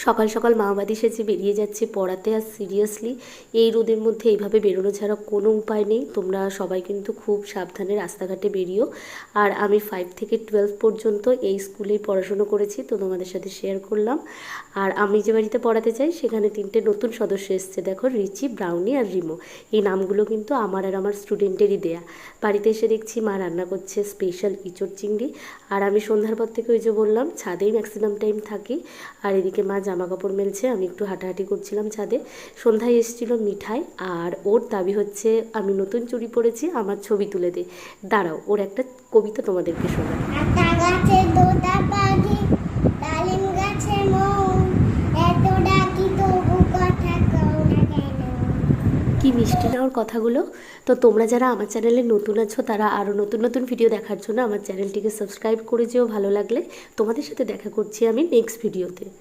সকাল সকাল মাওবাদী সেজে বেরিয়ে যাচ্ছে পড়াতে। আর সিরিয়াসলি এই রোদের মধ্যে এইভাবে বেরোনো ছাড়া কোনো উপায় নেই। তোমরা সবাই কিন্তু খুব সাবধানে রাস্তাঘাটে বেরিও। আর আমি 5 থেকে 12 পর্যন্ত এই স্কুলেই পড়াশুনো করেছি, তো তোমাদের সাথে শেয়ার করলাম। আর আমি যে বাড়িতে পড়াতে চাই সেখানে 3টে নতুন সদস্য এসছে, দেখো, রিচি, ব্রাউনি আর রিমো। এই নামগুলো কিন্তু আমার আর আমার স্টুডেন্টেরই দেয়া। বাড়িতে এসে দেখছি মা রান্না করছে স্পেশাল ইঁচড় চিংড়ি। আর আমি সন্ধ্যার পর থেকে ওই যে বললাম ছাদেই ম্যাক্সিমাম টাইম থাকি। আর এদিকে মা জামা কাপড় মেলছে, আমি একটু হাঁটাহাঁটি করছিলাম ছাদে। সন্ধ্যায় এসেছিল মিঠাই, আর ওর দাবি হচ্ছে আমি নতুন চুড়ি পরেছি, আমার ছবি তুলে দে। দাঁড়াও, ওর একটা কবিতা তোমাদেরকে শোনাই। কি মিষ্টি না ওর কথাগুলো। তো তোমরা যারা আমার চ্যানেলে নতুন আছো তারা আরও নতুন নতুন ভিডিও দেখার জন্য আমার চ্যানেলটিকে সাবস্ক্রাইব করে যেও। ভালো লাগলে তোমাদের সাথে দেখা করছি আমি নেক্সট ভিডিওতে।